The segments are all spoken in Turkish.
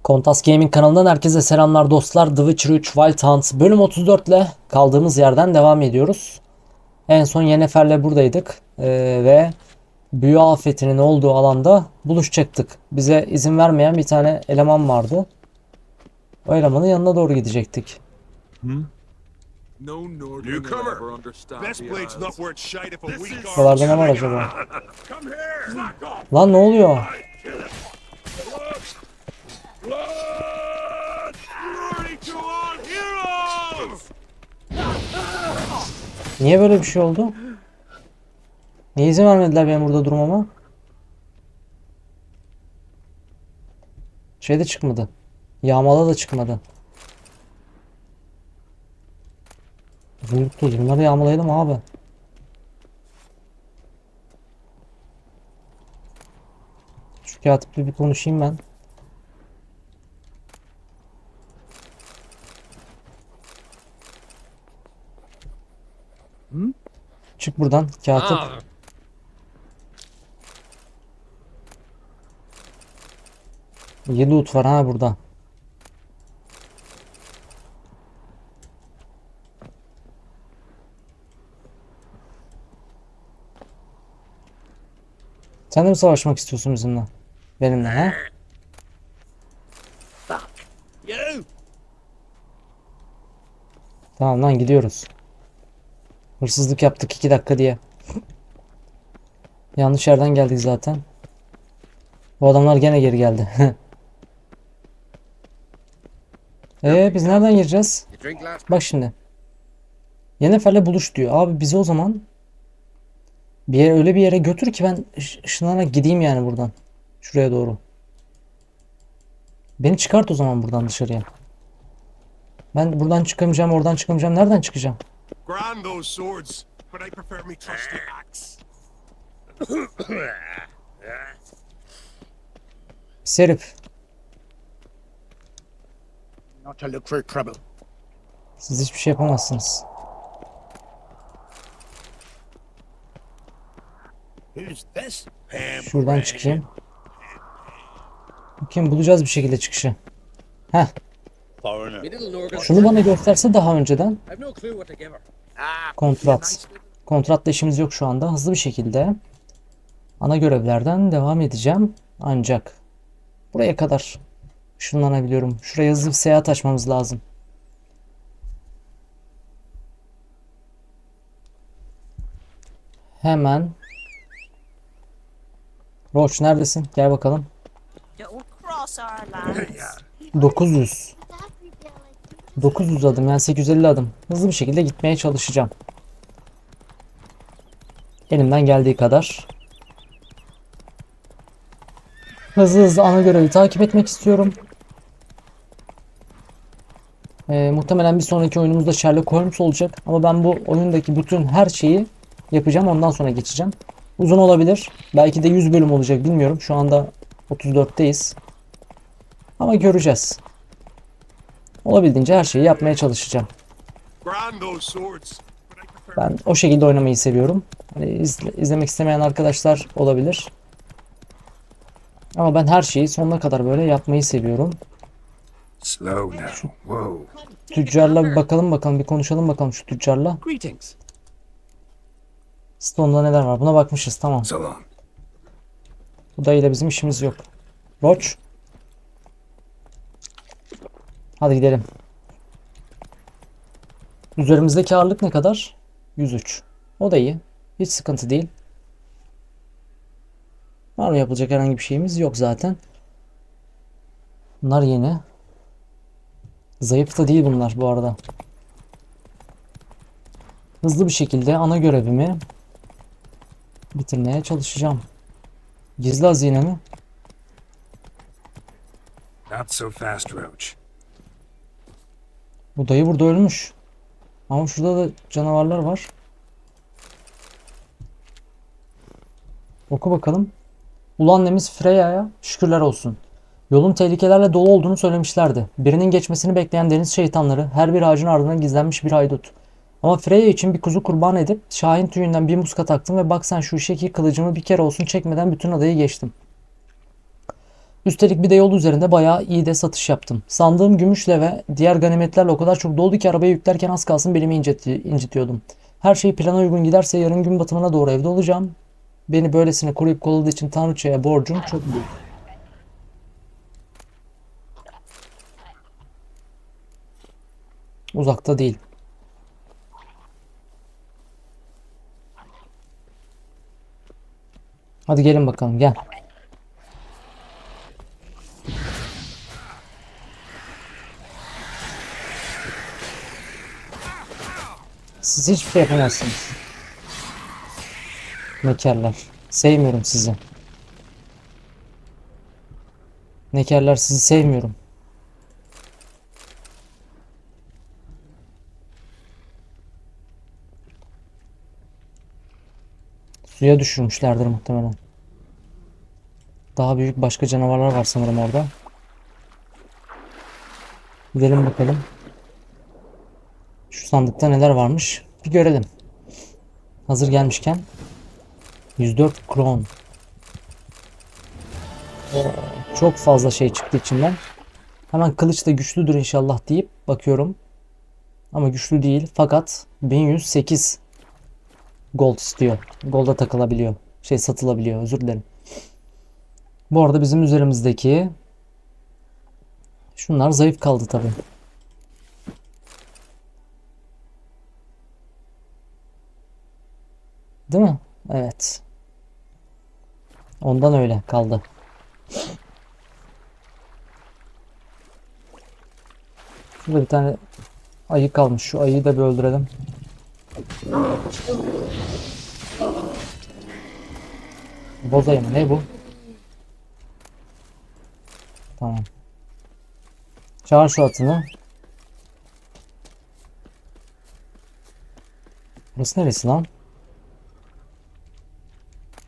Kontas Gaming kanalından herkese selamlar dostlar. The Witcher 3 Wild Hunt bölüm 34 ile kaldığımız yerden devam ediyoruz. En son Yennefer'le buradaydık ve büyü afetinin olduğu alanda buluşacaktık. Bize izin vermeyen bir tane eleman vardı. O elemanın yanına doğru gidecektik. Buralarda ne var acaba? Lan ne oluyor? Niye böyle bir şey oldu? Niye izin vermediler benim burada durmama? Şey de çıkmadı. Yağmala da çıkmadı. Bunları yağmalayalım abi. Şu katipli bir konuşayım ben. Çık buradan katip. İyi loot var ha burada. Sen de mi savaşmak istiyorsun bizimle? Benimle ha? Tamam lan gidiyoruz. Hırsızlık yaptık 2 dakika diye. Yanlış yerden geldik zaten. Bu adamlar gene geri geldi. Biz nereden gireceğiz? Bak şimdi. Yennefer'le buluş diyor. Abi bizi o zaman bir yere, öyle bir yere götür ki ben ışınlanarak gideyim yani buradan. Şuraya doğru. Beni çıkart o zaman buradan dışarıya. Ben buradan çıkamayacağım, oradan çıkamayacağım. Nereden çıkacağım? Serif. Siz hiçbir şey yapamazsınız. Şuradan çıkayım. Bakayım bulacağız bir şekilde çıkışı. Heh. Şunu bana gösterse daha önceden. Kontrat. Kontratla işimiz yok şu anda. Hızlı bir şekilde ana görevlerden devam edeceğim. Ancak buraya kadar ışınlanabiliyorum. Şuraya hızlı bir seyahat açmamız lazım. Hemen. Roach neredesin? Gel bakalım. 900. 900 adım yani 850 adım. Hızlı bir şekilde gitmeye çalışacağım. Elimden geldiği kadar. Hızlı hızlı ana görevi takip etmek istiyorum. Muhtemelen bir sonraki oyunumuzda Sherlock Holmes olacak. Ama ben bu oyundaki bütün her şeyi yapacağım. Ondan sonra geçeceğim. Uzun olabilir. Belki de 100 bölüm olacak bilmiyorum. Şu anda 34'teyiz. Ama göreceğiz. Olabildiğince her şeyi yapmaya çalışacağım. Ben o şekilde oynamayı seviyorum. Hani izlemek istemeyen arkadaşlar olabilir. Ama ben her şeyi sonuna kadar böyle yapmayı seviyorum. Şu tüccarla bir bakalım bir konuşalım bakalım şu tüccarla. Stone'da neler var? Buna bakmışız tamam. Bu dayıyla bizim işimiz yok. Roach. Hadi gidelim. Üzerimizdeki ağırlık ne kadar? 103. O da iyi. Hiç sıkıntı değil. Var mı yapılacak herhangi bir şeyimiz yok zaten. Bunlar yeni. Zayıf da değil bunlar bu arada. Hızlı bir şekilde ana görevimi bitirmeye çalışacağım. Gizli hazine mi? Not so fast, Roach. Bu dayı burada ölmüş. Ama şurada da canavarlar var. Oku bakalım. Ulu annemiz Freya'ya şükürler olsun. Yolun tehlikelerle dolu olduğunu söylemişlerdi. Birinin geçmesini bekleyen deniz şeytanları her bir ağacın ardına gizlenmiş bir haydut. Ama Freya için bir kuzu kurban edip şahin tüyünden bir muska taktım ve bak sen şu işe ki kılıcımı bir kere olsun çekmeden bütün adayı geçtim. Üstelik bir de yol üzerinde bayağı iyi de satış yaptım. Sandığım gümüşle ve diğer ganimetlerle o kadar çok doldu ki arabaya yüklerken az kalsın belimi incitiyordum. Her şey plana uygun giderse yarın gün batımına doğru evde olacağım. Beni böylesine koruyup kolladığı için Tanrıçaya borcum çok büyük. Uzakta değil. Hadi gelin bakalım, gel. Siz hiçbir şey yapamazsınız. Nekerler. Sevmiyorum sizi. Nekerler, sizi sevmiyorum. Suya düşürmüşlerdir muhtemelen. Daha büyük başka canavarlar var sanırım orada. Gidelim bakalım. Şu sandıkta neler varmış bir görelim. Hazır gelmişken. 104 kron. Çok fazla şey çıktı içinden. Hemen kılıç da güçlüdür inşallah deyip bakıyorum. Ama güçlü değil. Fakat 1108 gold istiyor. Gold'a takılabiliyor. Satılabiliyor. Özür dilerim. Bu arada bizim üzerimizdeki şunlar zayıf kaldı tabii. Değil mi? Evet. Ondan öyle kaldı. Şurada bir tane ayı kalmış. Şu ayıyı da bir öldürelim. Boz ayı mı? Ne bu? Tamam. Çağır şu atını. Burası neresi lan?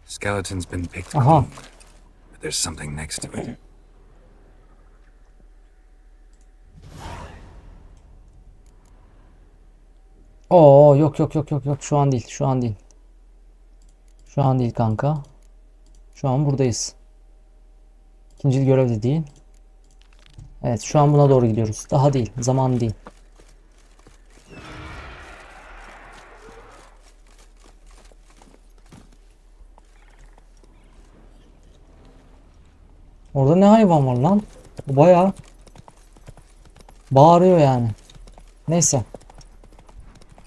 Skeleton's been picked Aha. clean, but there's something next to it. Oo, yok yok yok yok yok, şu an değil, şu an değil. Şu an değil kanka. Şu an buradayız. İkinci görev de değil. Evet, şu an buna doğru gidiyoruz. Daha değil, zaman değil. Orada ne hayvan var lan? Bu bayağı bağırıyor yani. Neyse.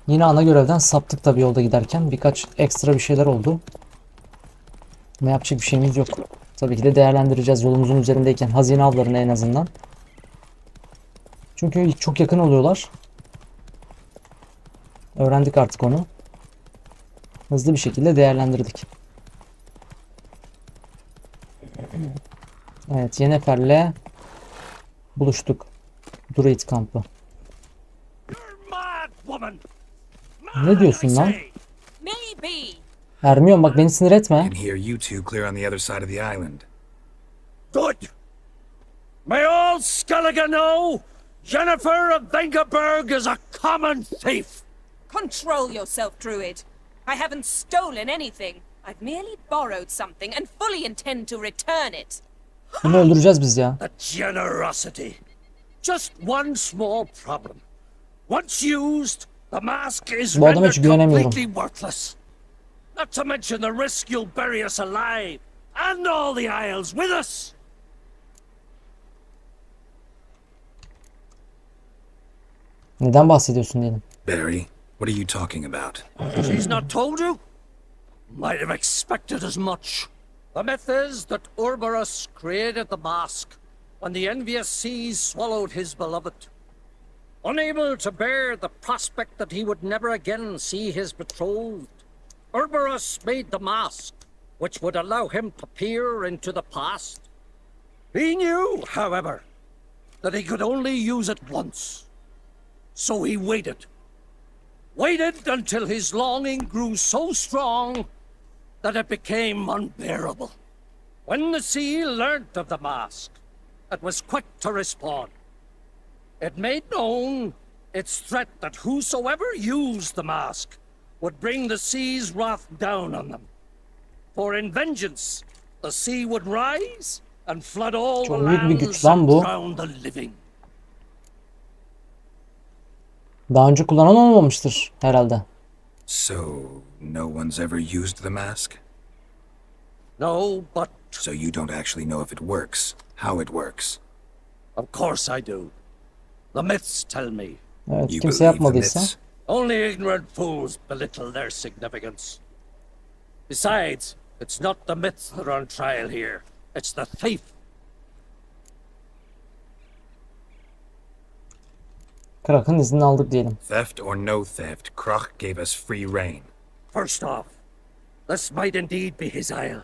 Yine ana görevden saptık tabii yolda giderken. Birkaç ekstra bir şeyler oldu. Ne yapacak bir şeyimiz yok. Tabii ki de değerlendireceğiz yolumuzun üzerindeyken. Hazine avlarını en azından. Çünkü çok yakın oluyorlar. Öğrendik artık onu. Hızlı bir şekilde değerlendirdik. Evet, Yennefer'le buluştuk. Druid kampı. Ne diyorsun lan? Maybe. Hermione, bak beni sinir I etme. can hear you two clear on the other side of the island. Good. May all Skellige know Jennifer of Vengerberg is a common thief. Control yourself, Druid. I haven't stolen anything. I've merely borrowed something and fully intend to return it. Bunu öldüreceğiz biz ya. The generosity. Just one small problem. Once used, the mask is Bu adama hiç rendered güvenemiyorum. completely worthless. Not to mention the risk you'll bury us alive and all the Isles with us. Neden bahsediyorsun diyelim. Barry, what are you talking about? She's not told you? Might have expected as much. The myth is that Ouroboros created the mask when the envious seas swallowed his beloved. Unable to bear the prospect that he would never again see his betrothed, Ouroboros made the mask, which would allow him to peer into the past. He knew, however, that he could only use it once. So he waited. Waited until his longing grew so strong that it became unbearable. When the sea learnt of the mask, it was quick to respond. It made known its threat that whosoever used the mask would bring the sea's wrath down on them. For in vengeance, the sea would rise and flood all the Çok büyük bir lands güç lan and bu. drown the living. Daha önce kullanan olmamıştır herhalde. So, no one's ever used the mask? No, but So you don't actually know if it works, how it works. of course I do. The myths tell me. Evet, You kimse believe the yapmadıysa. myths? Only ignorant fools belittle their significance. Besides, it's not the myths that are on trial here. It's the thief. Krak'ın iznini aldık diyelim. Theft or no theft, Krach gave us free reign. First off, this might indeed be his isle.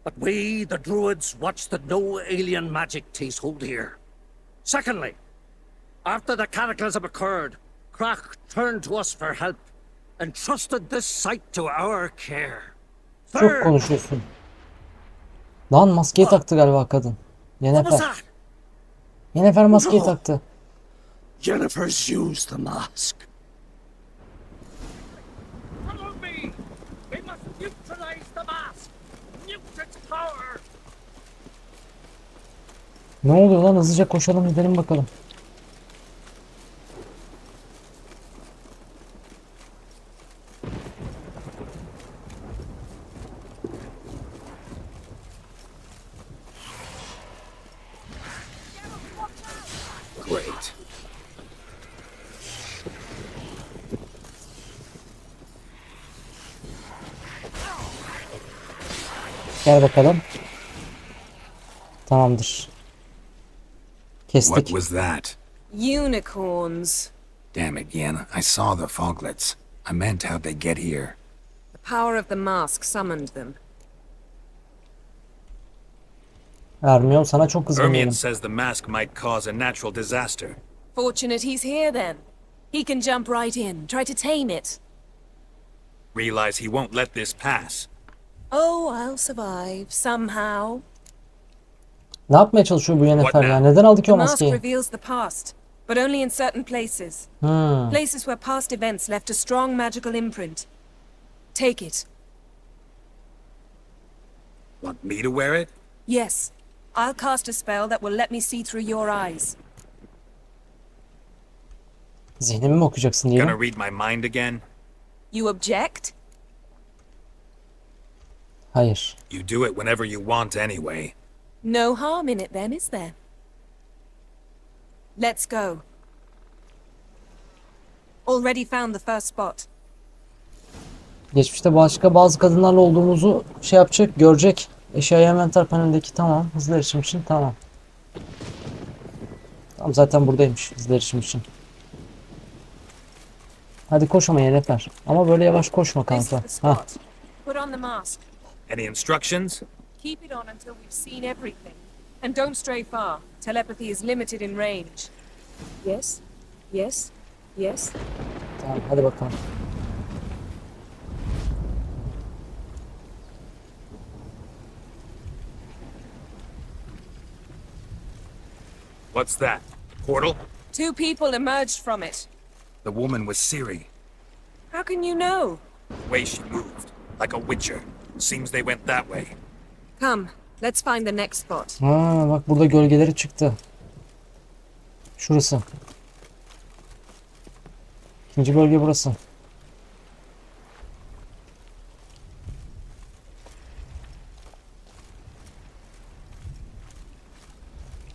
But we, the druids, watch that no alien magic takes hold here. Secondly, after the cataclysm occurred, Krach turned to us for help and trusted this site to our care. Çok Third, konuşuyorsun. Lan maskeyi taktı galiba kadın. what was Yennefer. that? Yennefer maskeyi taktı. Jennifer's used the mask. Follow me! We must neutralize the mask! Mute its power! Ne oluyor lan, hızlıca koşalım gidelim bakalım. Great. Gel bakalım. Tamamdır. What Kestik. was that? Unicorns. Damn it, Yen. I saw the foglets. I meant how'd they get here? The power of the mask summoned them. Ermiyon sana çok kızgın Ermion diyelim. says the mask might cause a natural disaster. Fortunate he's here then. He can jump right in, try to tame it. Realize he won't let this pass. Oh, I'll survive, somehow. Ne yapmaya çalışıyor bu Yennefer ya? Neden aldı ki The o mask maskeyi? reveals the past, but only in certain places. Hmm. Places where past events left a strong magical imprint. Take it. Want me to wear it? Yes. I'll cast a spell that will let me see through your eyes. Zihnimi mi okuyacaksın Gonna diyelim. read my mind again? You object? Hayır. You do it whenever you want anyway. No harm in it then, is there? Let's go. Already found the first spot. Geçmişte başka bazı kadınlarla olduğumuzu şey yapacak, görecek. Eşya envanter panelindeki tamam. Hızlı erişim için tamam. Tamam, zaten buradaymış hızlı erişim için. Hadi koş ama Yennefer. Ama böyle yavaş koşma This is kanka. the Ha. spot. Put on the mask. Any instructions? Keep it on until we've seen everything. And don't stray far. Telepathy is limited in range. Yes? Yes? Yes? Tamam, hadi bakalım. What's that? Portal? 2 people emerged from it. The woman was Ciri. How can you know? Way she moved. Like a witcher. Seems they went that way. Come, let's find the next spot. Ha, bak burada gölgeleri çıktı. Şurası. İkinci bölge burası.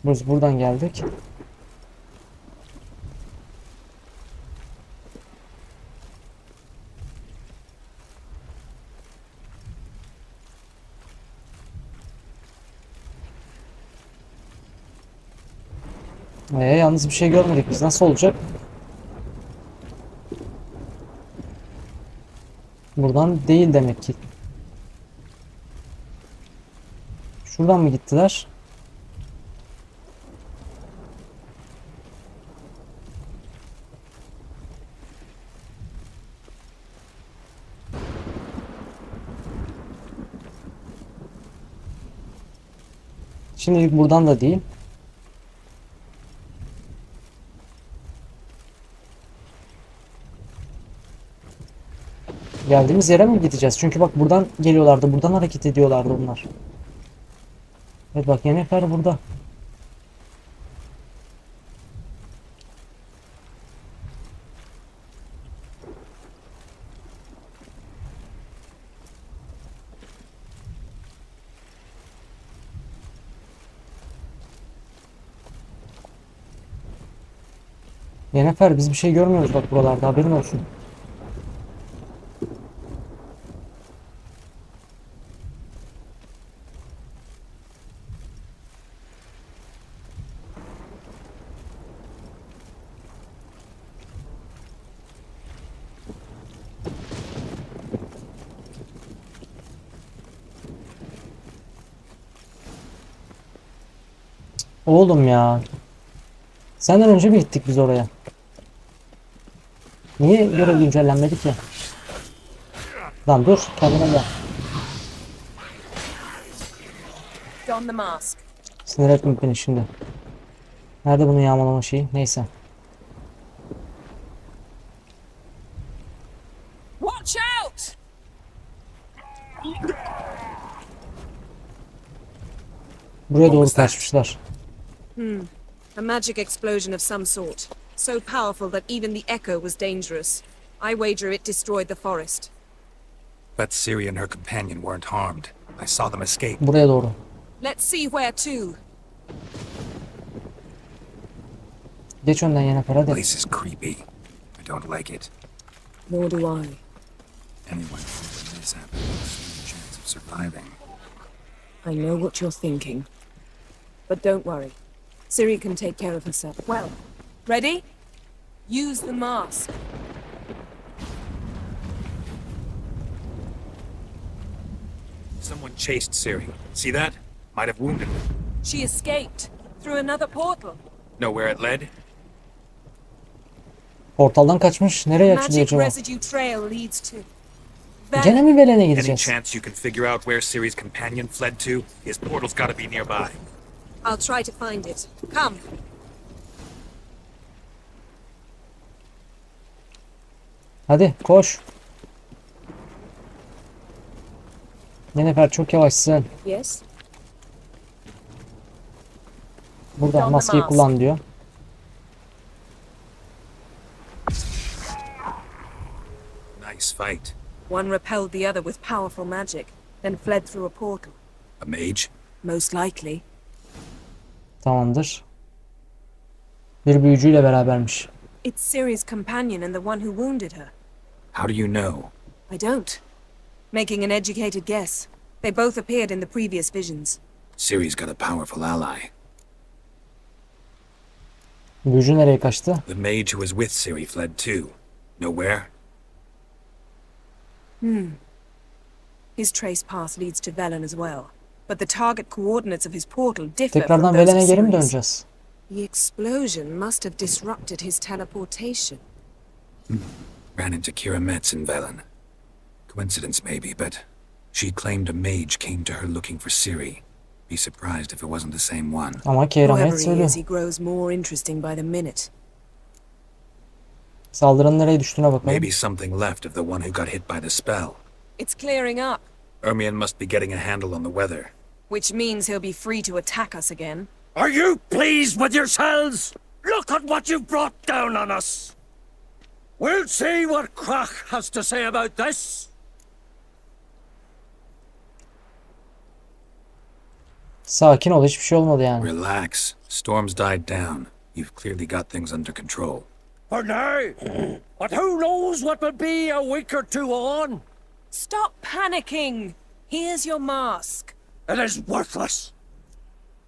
Biz buradan geldik. Yalnız bir şey görmedik biz. Nasıl olacak? Buradan değil demek ki. Şuradan mı gittiler? Şimdilik buradan da değil. Geldiğimiz yere mi gideceğiz? Çünkü bak buradan geliyorlardı. Buradan hareket ediyorlardı onlar. Evet bak Yennefer burada. Yennefer biz bir şey görmüyoruz bak buralarda, haberin olsun. Oğlum ya. Senden önce mi gittik biz oraya? Niye görev güncellenmedi ki? Lan dur, kendine gel. Don the mask. Sinir etme beni şimdi. Nerede bunun yağmalama şeyi? Neyse. Watch out! Buraya doğru kaçmışlar. A magic explosion of some sort. So powerful that even the echo was dangerous. I wager it destroyed the forest. But Ciri and her companion weren't harmed. I saw them escape. Buraya doğru. Let's see where to. Geç önden Yennefer hadi. Place is creepy. I don't like it. Nor do I. Anyone who this happened has a chance of surviving. I know what you're thinking. But don't worry. Ciri can take care of herself. Well, ready? Use the mask. Someone chased Ciri. See that? Might have wounded her. She escaped through another portal. Know where it led? Portaldan kaçmış. Nereye açılıyor Magic acaba? residue trail leads to. Gene mi Velen'e Any gideceğiz? chance you can figure out where Ciri's companion fled to? His portal's gotta be nearby. I'll try to find it. Come. Hadi koş. Yennefer çok yavaşsın. Yes. Burada maskeyi kullan diyor. Nice fight. One repelled the other with powerful magic, then fled through a portal. A mage? Most likely. Tamamdır. Bir büyücüyle berabermiş. It's Ciri's companion and the one who wounded her. How do you know? I don't. Making an educated guess. They both appeared in the previous visions. Ciri's got a powerful ally. Büyücü nereye kaçtı? The mage who was with Ciri fled too. Know where? His trace path leads to Velen as well. But the target coordinates of his portal differ Tekrardan from those Velen'e of geri mi Ciri's. döneceğiz? The explosion must have disrupted his teleportation. Ran into Kira Metz in Velen. Coincidence maybe, but she claimed a mage came to her looking for Ciri. Be surprised if it wasn't the same one. Ama Keyramet Whoever he söylüyor. is, he grows more interesting by the minute. Saldırının nereye düştüğüne bakalım. Maybe something left of the one who got hit by the spell. It's clearing up, Ermion must be getting a handle on the weather. which means he'll be free to attack us again. Are you pleased with yourselves? Look at what you've brought down on us. We'll see what Krach has to say about this. Sakin ol, hiçbir şey olmadı yani. Relax. Storm's died down. You've clearly got things under control. For now. But who knows what will be a week or two on? Stop panicking! Here's your mask. It is worthless.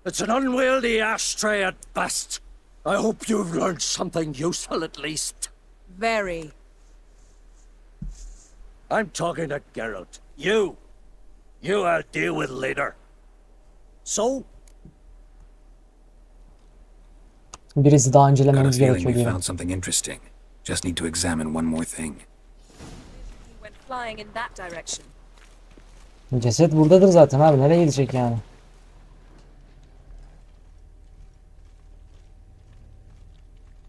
It's an unwieldy ashtray at best. I hope you've learned something useful at least. Very. I'm talking to Geralt. You. You I'll deal with later. So, Birisi daha Got a incelememiz feeling gerekiyor we diyor. found something interesting. Just need to examine one more thing. He went flying in that direction. Ceset buradadır zaten abi, nereye gidecek yani?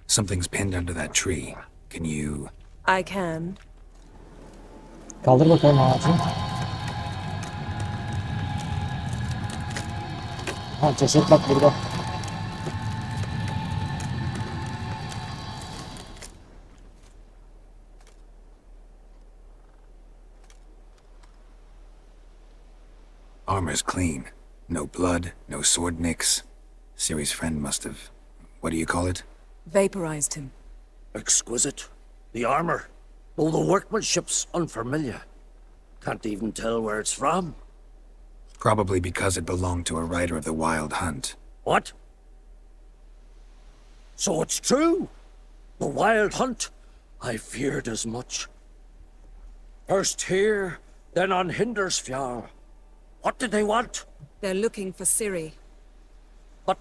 Something's pinned under that tree. Can you... I can. Kaldır bakalım ağacı. Ha, ceset bak burada. Armor's clean. No blood, no sword nicks. Ciri's friend must have... What do you call it? Vaporized him. Exquisite. The armor, though the workmanship's unfamiliar. Can't even tell where it's from. Probably because it belonged to a rider of the Wild Hunt. What? So it's true? The Wild Hunt? I feared as much. First here, then on Hindersfjall. What did they want? They're looking for Ciri. But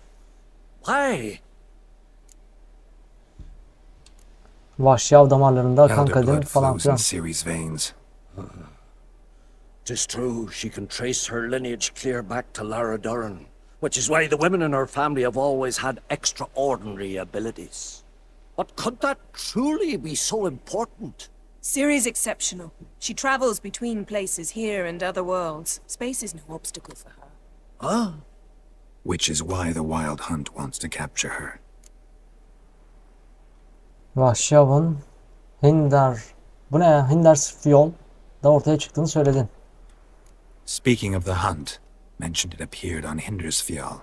why? Vahşi av damarlarında akan Elder kadın blood falan flows in filan. Ciri's veins. 'Tis true, she can trace her lineage clear back to Lara Duran, which is why the women in her family have always had extraordinary abilities. But could that truly be so important? Ciri's exceptional. She travels between places here and other worlds. Space is no obstacle for her. Huh? Which is why the Wild Hunt wants to capture her. Vahşi avın bu ne ya? Hindersfjall da ortaya çıktığını söyledin. Speaking of the hunt, mentioned it appeared on Hindersfjall.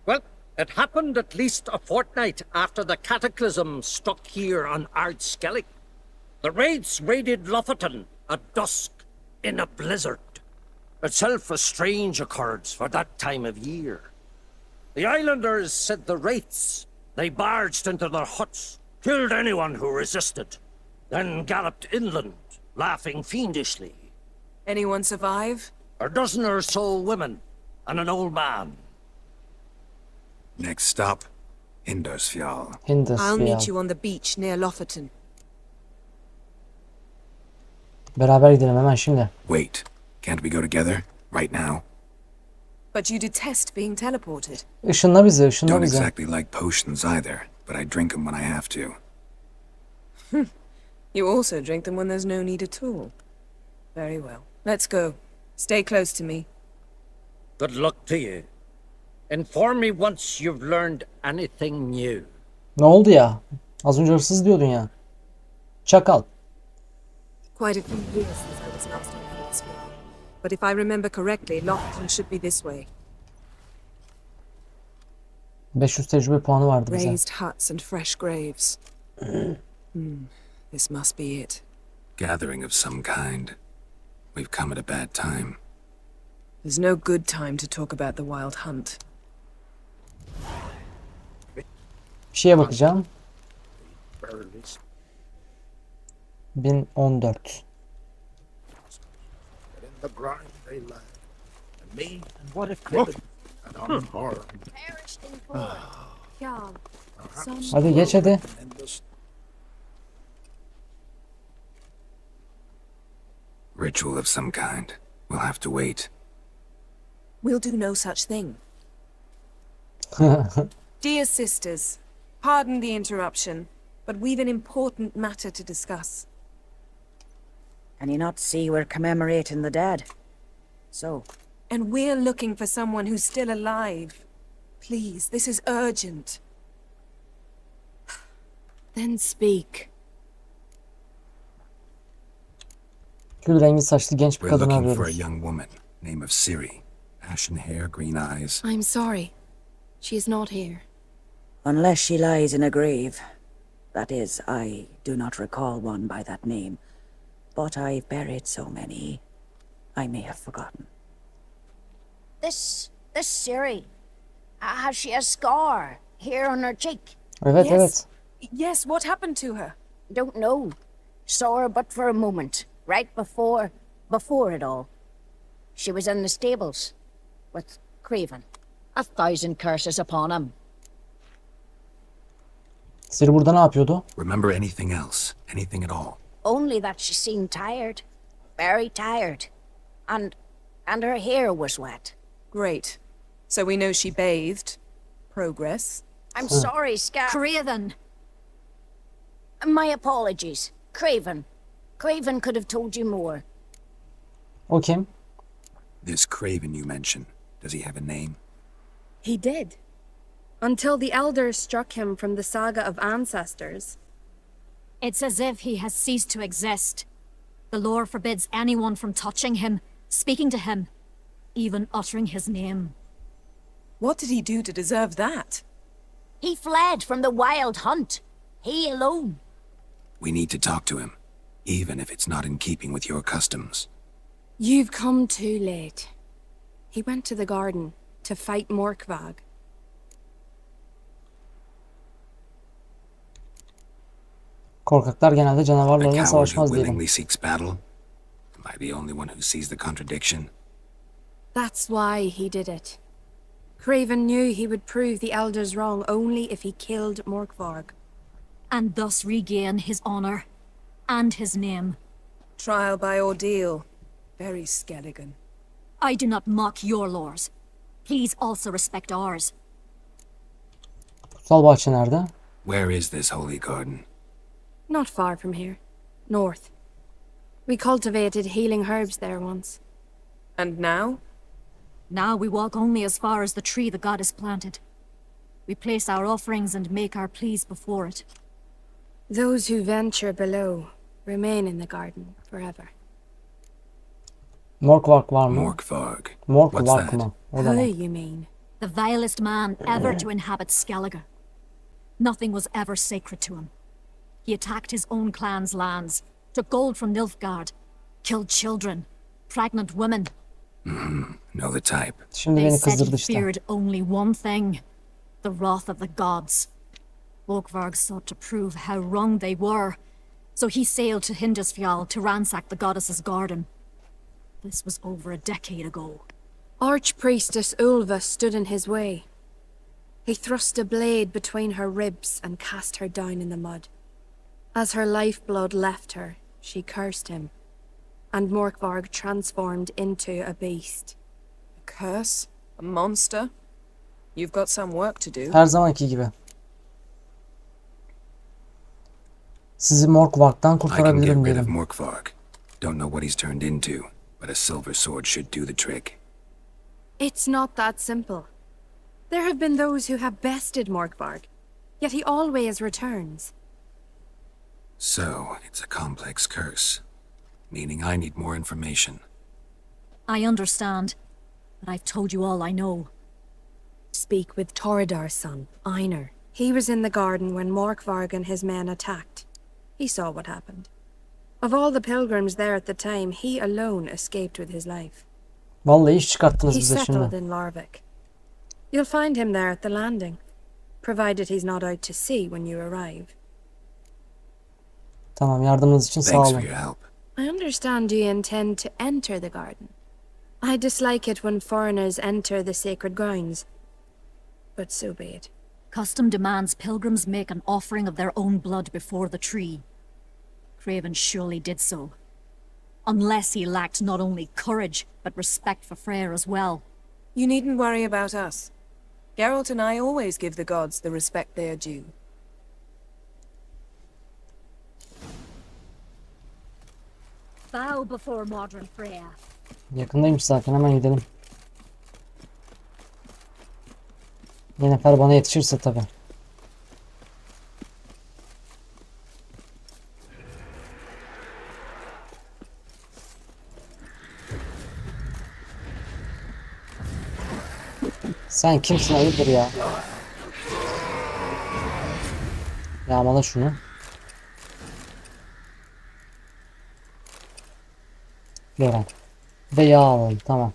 Well, it happened at least a fortnight after the cataclysm struck here on Ardskellig. The raids raided Lofoten at dusk in a blizzard. Itself a strange occurrence for that time of year. The islanders said the wraiths. They barged into their huts, killed anyone who resisted, then galloped inland, laughing fiendishly. Anyone survive? A dozen or so women and an old man. Next stop, Hindersfjall. I'll meet Hindersfjall. you on the beach near Lofoten. Beraber gidelim hemen şimdi. Wait, can't we go together? Right now? But you detest being teleported. Işınla bizi, ışınla Don't bizi. exactly like potions either, but I drink them when I have to. You also drink them when there's no need at all. Very well. Let's go. Stay close to me. Good luck to you. Inform me once you've learned anything new. Ne oldu ya? Az önce hırsız diyordun ya. Çakal. Quite a few years since I was last on Hellsville. But if I remember correctly, Lofoten should be this way. 500 tecrübe puanı vardı bize. Raised huts and fresh graves. This must be it. Gathering of some kind. We've come at a bad time. There's no good time to talk about the Wild Hunt. Bir şeye bakacağım. 1014. In the grind they lay, and me and what if living and unharmed Perished in war. Jarl, son Hadi geç hadi. in this Ritual of some kind. We'll have to wait. We'll do no such thing. Dear sisters, pardon the interruption, but we've an important matter to discuss. Can you not see we're commemorating the dead? So, And we're looking for someone who's still alive. Please, this is urgent. then speak. Gül rengi saçlı genç bir We're kadın looking for a arıyoruz. young woman, name of Ciri. Ashen hair, green eyes. I'm sorry. She is not here. unless she lies in a grave. That is, I do not recall one by that name. But I've buried so many, I may have forgotten. This Ciri. Has she a scar here on her cheek? Evet Yes. evet. Yes, what happened to her? Don't know. Saw her but for a moment, right before it all. She was in the stables with Craven. 1,000 curses upon him. Siri burada ne yapıyordu? Remember anything else? Anything at all? Only that she seemed tired. Very tired. And her hair was wet. Great. So we know she bathed. Progress. I'm sorry, Scar. Craven. My apologies. Craven. Craven could have told you more. O kim? This Craven you mentioned, does he have a name? He did. Until the elders struck him from the saga of ancestors. It's as if he has ceased to exist. The lore forbids anyone from touching him, speaking to him, even uttering his name. What did he do to deserve that? He fled from the wild hunt. He alone. We need to talk to him, even if it's not in keeping with your customs. You've come too late. He went to the garden to fight Morkvag. Korkaklar genelde A canavarlarla coward who savaşmaz diyelim. willingly seeks battle? Am I the only one who sees the contradiction? That's why he did it. Craven knew he would prove the elders wrong only if he killed Morkvarg. And thus regain his honor and his name. Trial by ordeal. Very Skelligan. I do not mock your laws. Please also respect ours. Kutsal bahçe nerede? Where is this holy garden? Not far from here. North. We cultivated healing herbs there once. And now? Now we walk only as far as the tree the goddess planted. We place our offerings and make our pleas before it. Those who venture below remain in the garden forever. Morkvarg var mı? Morkvarg. What's Morkvarg that? mı? O da Who, var. you mean? The vilest man ever to inhabit Skellige. Nothing was ever sacred to him. He attacked his own clan's lands, took gold from Nilfgaard, killed children, pregnant women. Know the type. Şimdi They beni said kızdırdı he işte. feared only one thing, the wrath of the gods. Volkvarg sought to prove how wrong they were, so he sailed to Hindisfjall to ransack the goddess's garden. This was over a decade ago. Archpriestess Ulva stood in his way. He thrust a blade between her ribs and cast her down in the mud. As her lifeblood left her, she cursed him, and Morkvarg transformed into a beast. A curse? A monster? You've got some work to do. Her zamanki gibi. Sizi Morkvarg'dan I can get kurtarabilirim rid of diyelim. Morkvarg. Don't know what he's turned into, but a silver sword should do the trick. It's not that simple. There have been those who have bested Morkvarg, yet he always returns. So, it's a complex curse, meaning I need more information. I understand, but I've told you all I know. Speak with Torridar's son, Einar. He was in the garden when Morkvarg and his men attacked. He saw what happened. Of all the pilgrims there at the time, he alone escaped with his life. Vallahi iş çıkarttınız He bize settled şimdi. in Larvik. You'll find him there at the landing, provided he's not out to sea when you arrive. Tamam, yardımınız için sağ Thanks for olun. your help. I understand you intend to enter the garden. I dislike it when foreigners enter the sacred grounds, but so be it. Custom demands pilgrims make an offering of their own blood before the tree. Craven surely did so. Unless he lacked not only courage, but respect for Freyr as well. You needn't worry about us. Geralt and I always give the gods the respect they are due. Bow before modern Freyr. Yakındaymış zaten, hemen gidelim. Yennefer bana yetişirse tabi. Sen kimsin, hayırdır ya? Yağmala şunu. Gören. Ve yağ alalım, tamam.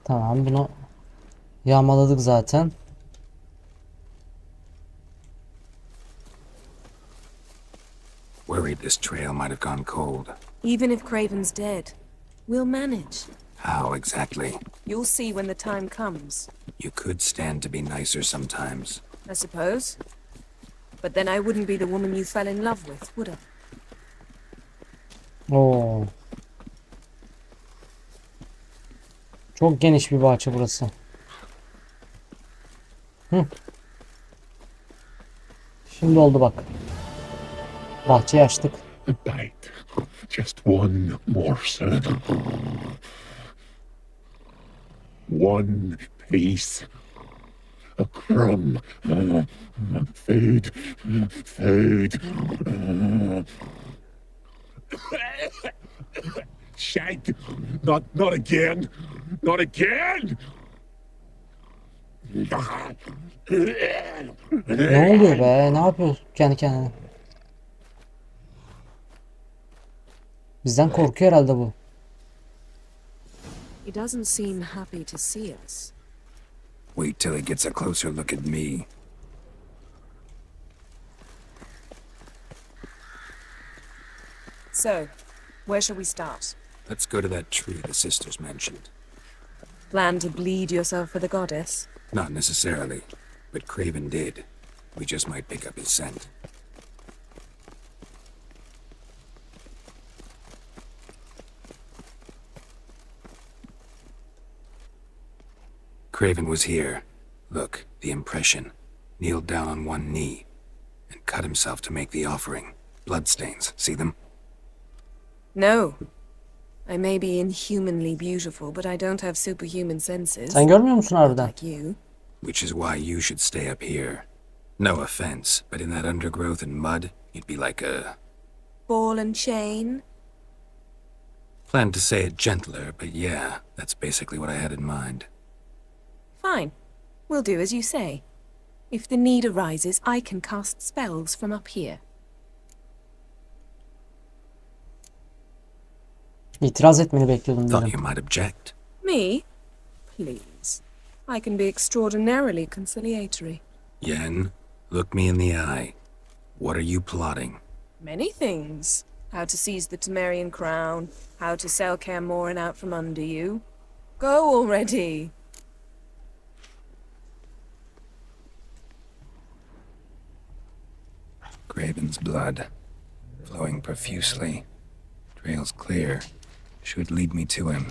Tamam, bunu yağmaladık zaten. Worried this trail might have gone cold. Even if Craven's dead, we'll manage. How exactly? You'll see when the time comes, You could stand to be nicer sometimes. I suppose. But then I wouldn't be the woman you fell in love with, would I? Oo. Çok geniş bir bahçe burası. Hı. Şimdi oldu bak. Bahçeyi açtık. A bite. Just one morsel. One piece. A crumb. Food. Food. Shag. Not again. Not again. Ne oluyor be? Ne yapıyor kendi kendine? Bizden korkuyor herhalde bu. He doesn't seem happy to see us. Wait till he gets a closer look at me. So, where shall we start? Let's go to that tree the sisters mentioned. Plan to bleed yourself for the goddess? Not necessarily, but Craven did. We just might pick up his scent. Craven was here. Look, the impression. Kneeled down on one knee and cut himself to make the offering. Bloodstains, see them? No. I may be inhumanly beautiful, but I don't have superhuman senses. Sen görmüyor musun harbiden? Like you. Which is why you should stay up here. No offense, but in that undergrowth and mud, you'd be like a... Ball and chain? Planned to say it gentler, but yeah, that's basically what I had in mind. Fine. We'll do as you say. If the need arises, I can cast spells from up here. İtiraz etmeni bekliyordum Thought dedim. you might object. Me? Please. I can be extraordinarily conciliatory. Yen, look me in the eye. What are you plotting? Many things. How to seize the Temerian crown, how to sell Kaer Morhen out from under you. Go already! Craven's blood, flowing profusely. Trails clear. Should lead me to him.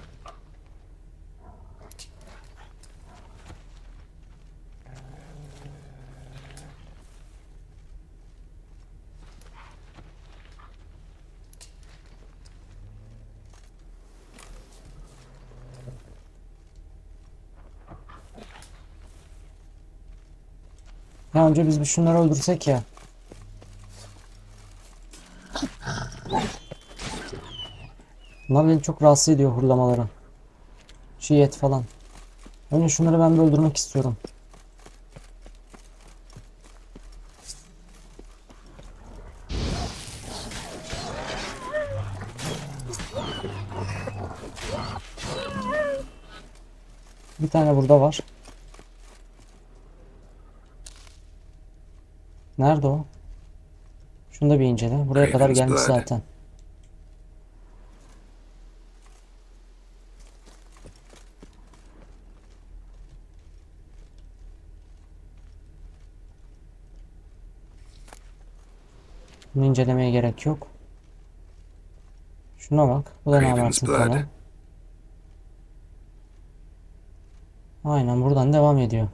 Ya önce biz bir şunları öldürsek ya. Bunlar beni çok rahatsız ediyor, hırlamaları. Çiğ et falan. Önce şunları ben bir öldürmek istiyorum. Bir tane burada var. Nerede o? Şunu da bir incele. Buraya kadar Craven's gelmiş blood. zaten. Bunu incelemeye gerek yok. Şuna bak. Bu da Craven's namertin blood. kanı. Aynen buradan devam ediyor.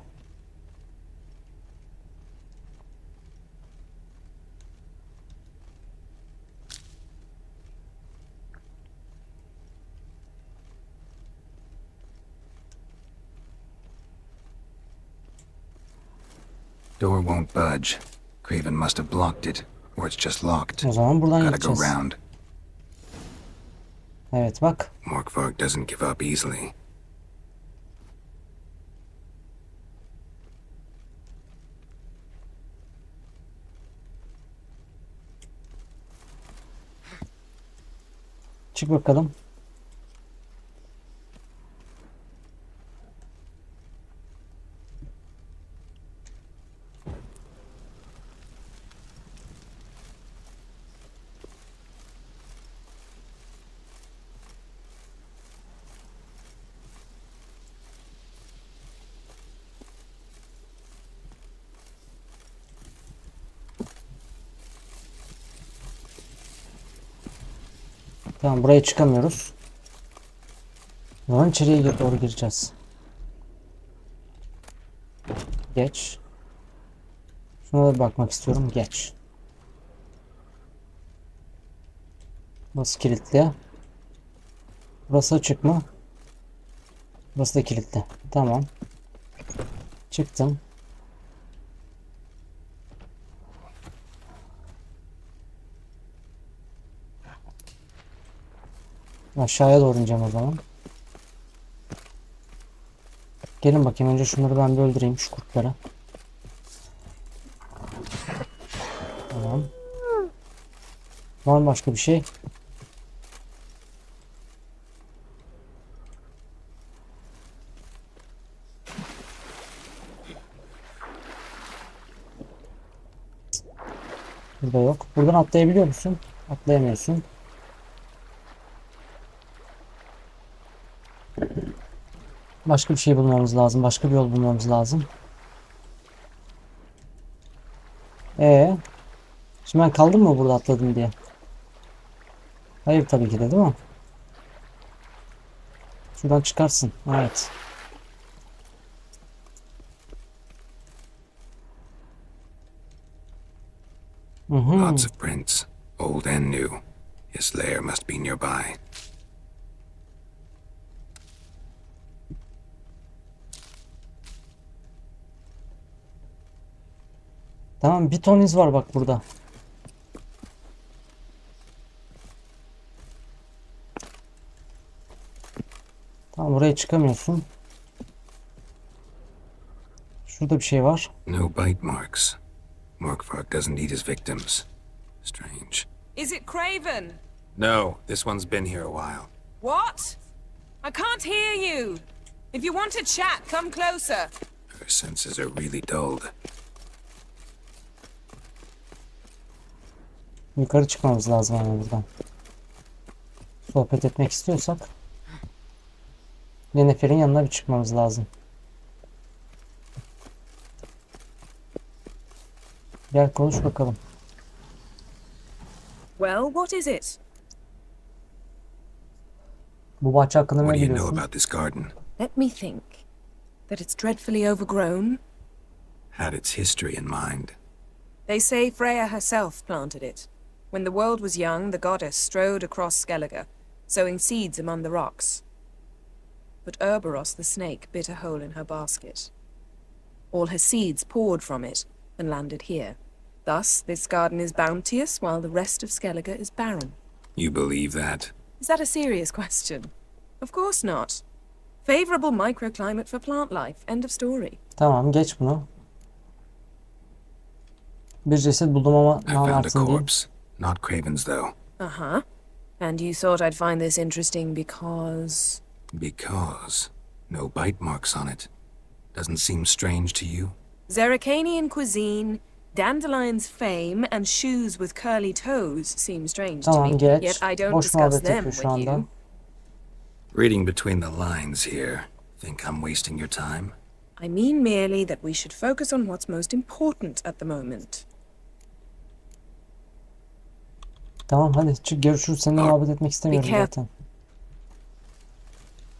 Door won't budge. Craven must have blocked it, or it's just locked. O zaman buradan Gotta go gideceğiz. round. Evet bak. Morkvark doesn't give up easily. Çık bakalım. Tamam, buraya çıkamıyoruz. O zaman içeriye doğru gireceğiz. Geç. Şuna da bakmak istiyorum. Geç. Burası kilitli. Burası açık mı? Burası da kilitli. Tamam. Çıktım. Aşağıya doğru ineceğim o zaman. Gelin bakayım, önce şunları ben bir öldüreyim, şu kurtları. Tamam. Var mı başka bir şey? Burada yok. Buradan atlayabiliyor musun? Atlayamıyorsun. Başka bir şey bulmamız lazım. Başka bir yol bulmamız lazım. Şimdi ben kaldım mı burada atladım diye? Hayır tabii ki de, değil mi? Şuradan çıkarsın. Evet. Lots of prints, old and new. His lair must be nearby. Tamam, bir ton iz var bak burada. Tamam, buraya çıkamıyorsun. Şurada bir şey var. No bite marks. Morkvark doesn't eat his victims. Strange. Is it Craven? No, this one's been here a while. What? I can't hear you. If you want to chat, come closer. Her senses are really dulled. Yukarı çıkmamız lazım ama buradan. Sohbet etmek istiyorsak Yennefer'in yanına bir çıkmamız lazım. Gel konuş bakalım. Well, what is it? Bu bahçe hakkında ne What do you know biliyorsun? about this garden? Let me think. That it's dreadfully overgrown. Had its history in mind. They say Freya herself planted it. When the world was young, the goddess strode across Skellige, sowing seeds among the rocks. But Urboros the snake bit a hole in her basket. All her seeds poured from it and landed here. Thus, this garden is bounteous, while the rest of Skellige is barren. You believe that? Is that a serious question? Of course not. Favorable microclimate for plant life. End of story. Tamam, geç bunu. Bir ceset buldum ama I found a namertin değil. corpse. Not Craven's, though. Uh-huh. And you thought I'd find this interesting because... Because no bite marks on it. Doesn't seem strange to you? Zeracanian cuisine, Dandelion's fame, and shoes with curly toes seem strange to Tamam, me. geç. Yet I don't Boş discuss muhabbet them yapıyor with şu anda. you. Reading between the lines here. Think I'm wasting your time? I mean merely that we should focus on what's most important at the moment. Tamam, hadi çık, görüşürüz. Seninle muhabbet etmek istemiyorum Be careful. zaten.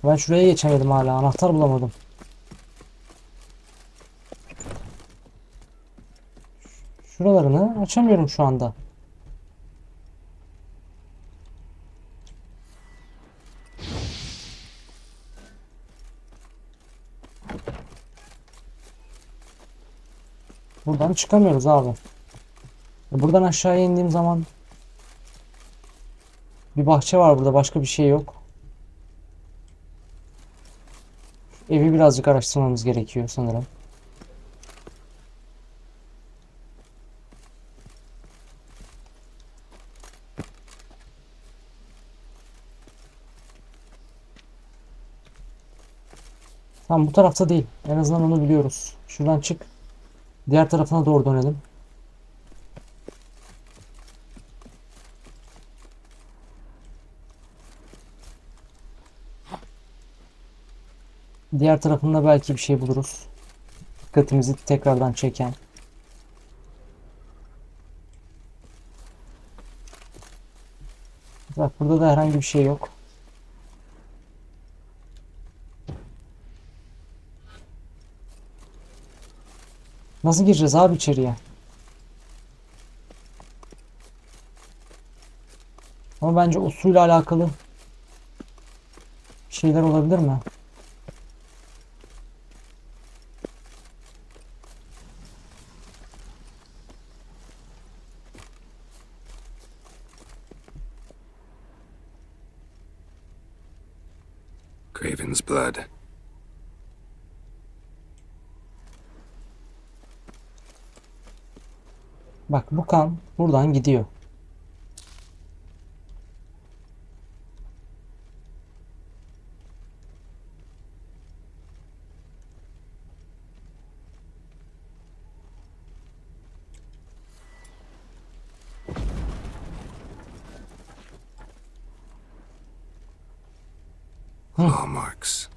Ben şuraya geçemedim hala. Anahtar bulamadım. Şuralarını açamıyorum şu anda. Buradan çıkamıyoruz abi. Buradan aşağıya indiğim zaman bir bahçe var burada. Başka bir şey yok. Evi birazcık araştırmamız gerekiyor sanırım. Tamam, bu tarafta değil. En azından onu biliyoruz. Şuradan çık. Diğer tarafına doğru dönelim. Diğer tarafında belki bir şey buluruz. Dikkatimizi tekrardan çeken. Bak, burada da herhangi bir şey yok. Nasıl gireceğiz abi içeriye? Ama bence o suyla alakalı şeyler olabilir mi? Craven's blood. Bak bu kan buradan gidiyor. Claw marks.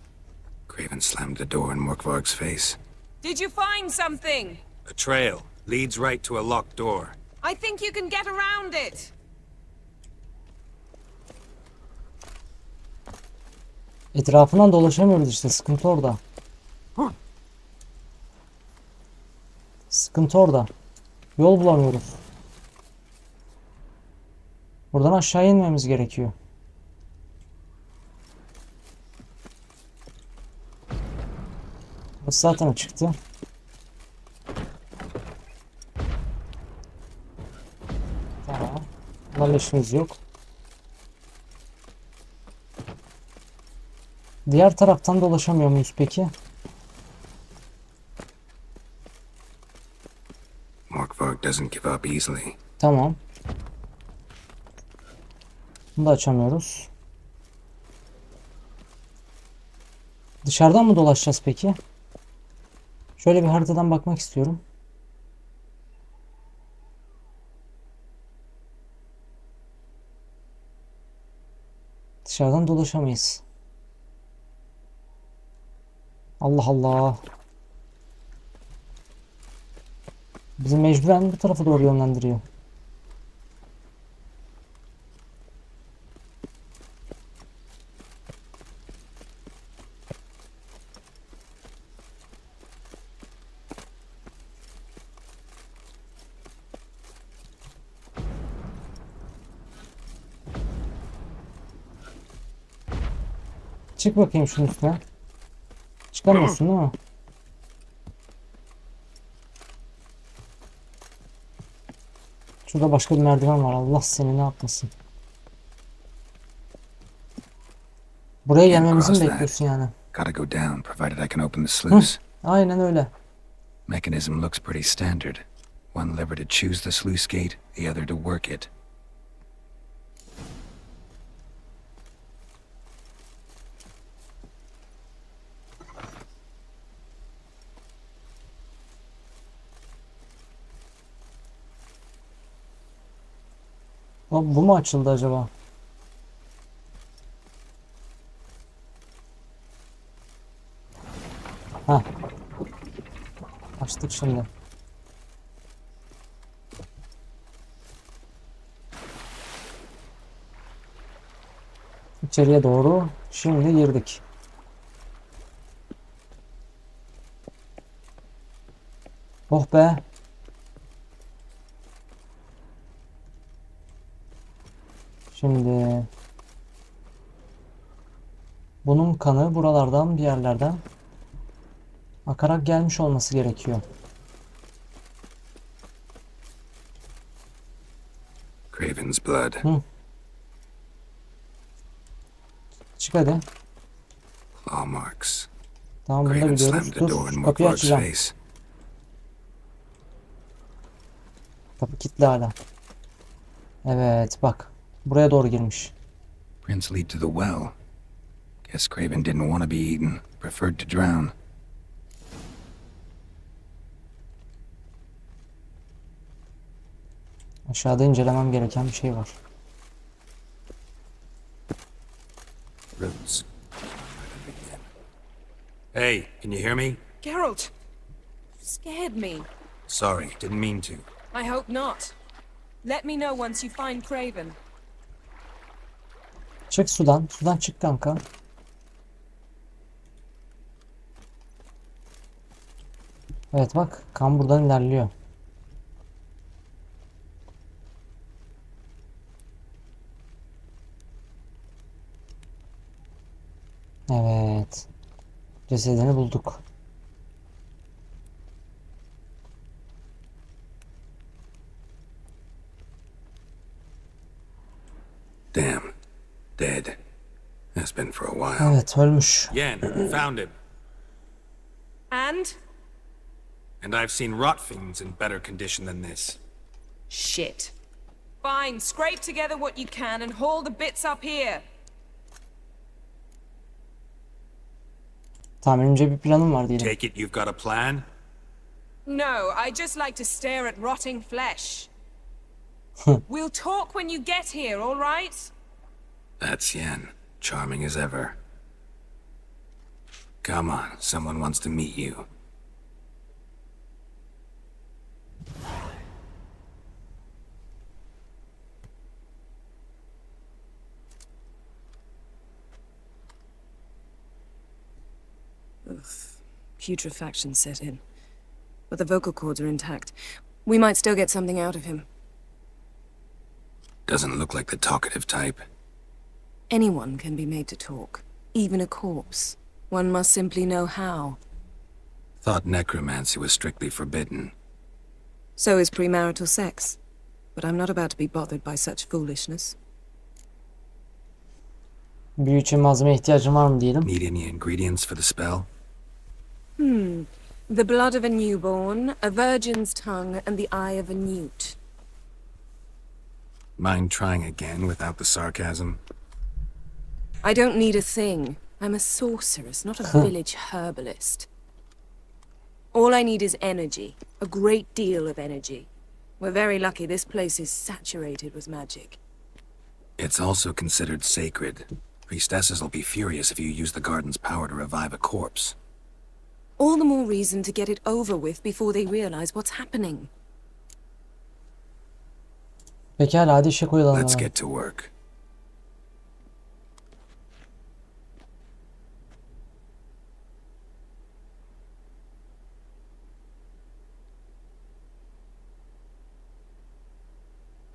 Craven slammed the door in Morkvarg's face. Did you find something? A trail leads right to a locked door. I think you can get around it. Etrafından dolaşamıyoruz işte. Sıkıntı orada. Sıkıntı orada. Yol bulamıyoruz. Buradan aşağı inmemiz gerekiyor. Burası zaten çıktı. Tamam. Bunlarla işimiz yok. Diğer taraftan dolaşamıyor muyuz peki? Morkvarg doesn't give up easily. Tamam. Bunu da açamıyoruz. Dışarıdan mı dolaşacağız peki? Şöyle bir haritadan bakmak istiyorum. Dışarıdan dolaşamayız. Allah Allah. Bizi mecburen bu tarafa doğru yönlendiriyor. Çık bakayım şunun üstüne. Çıkamıyorsun değil mi? Şurada başka bir merdiven var. Allah seni ne yapmasın. Buraya gelmemizi mi bekliyorsun yani? Gotta go down, provided I can open the sluice. Aynen öyle. Mechanism looks pretty standard. One lever to choose the sluice gate, the other to work it. Bu mu açıldı acaba? Ha. Açtık şimdi. İçeriye doğru şimdi girdik. Oh be. Şimdi bunun kanı buralardan bir yerlerden akarak gelmiş olması gerekiyor. Craven's blood. Çık hadi. Claw marks. Tamam bunu da Craven biliyoruz. slammed the Dur door in kapıyı Morkvarg's açacağım. face. Kapı kilitli hala. Evet bak. Buraya doğru girmiş. Prints lead to the well. Guess Craven didn't want to be eaten. Preferred to drown. Aşağıda incelemem gereken bir şey var. Roots. Hey, can you hear me? Geralt, you scared me. Sorry, didn't mean to. I hope not. Let me know once you find Craven. Çık sudan. Sudan çık kanka. Evet bak. Kan buradan ilerliyor. Evet. Cesedini bulduk. Damn. Dead. Has been for a while. Evet, ölmüş. Yen, found him. And? And I've seen rot fiends in better condition than this. Shit. Fine, scrape together what you can and haul the bits up here. Tahminimce bir planım var diyelim. Take it you've got a plan? No, I just like to stare at rotting flesh. We'll talk when you get here, all right? That's Yen. Charming as ever. Come on, someone wants to meet you. Putrefaction set in. But the vocal cords are intact. We might still get something out of him. Doesn't look like the talkative type. Anyone can be made to talk. Even a corpse. One must simply know how. Thought necromancy was strictly forbidden. So is premarital sex. But I'm not about to be bothered by such foolishness. Büyü için malzeme ihtiyacın var mı diyelim. Need any ingredients for the spell? The blood of a newborn, a virgin's tongue, and the eye of a newt. Mind trying again without the sarcasm? I don't need a thing. I'm a sorceress, not a village herbalist. All I need is energy. A great deal of energy. We're very lucky this place is saturated with magic. It's also considered sacred. Priestesses will be furious if you use the garden's power to revive a corpse. All the more reason to get it over with before they realize what's happening. Pekala, hadi işe koyulalım. Let's hemen. get to work.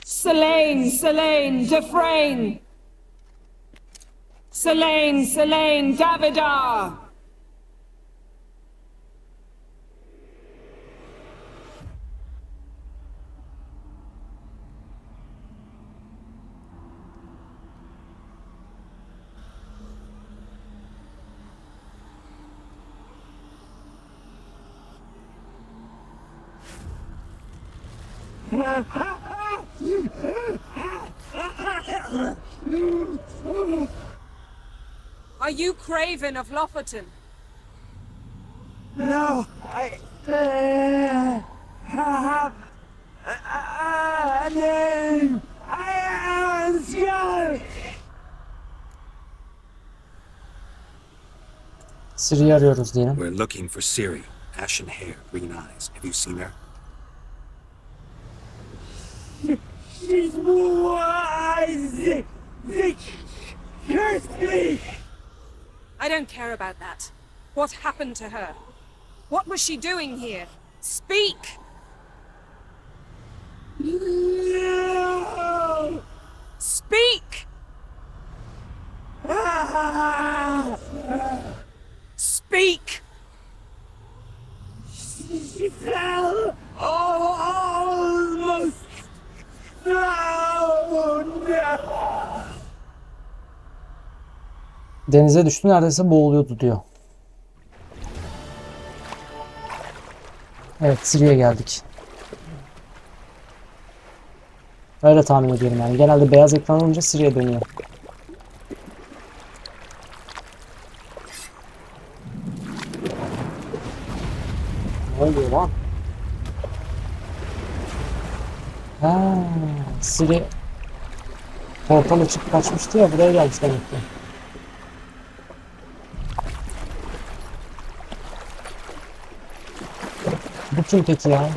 Selene, Selene, Dufresne! Selene, Selene, Davidar! Are you Craven of Lofferton? No, I have a name. I am scared. Siri'yi arıyoruz diyelim. We're looking for Ciri. Ashen hair, green eyes. Have you seen her? She's wise. Curse me. I don't care about that. What happened to her? What was she doing here? Speak! No. Speak! Speak! She fell almost drowned. Denize düştü, neredeyse boğuluyordu diyor. Evet, Siri'ye geldik. Öyle tahmin ediyorum yani. Genelde beyaz ekran olunca Siri'ye dönüyor. Ne oluyor lan? Ha, Siri portala çıkıp kaçmıştı ya, buraya gelmiş demek ki. Bu kim peki ya?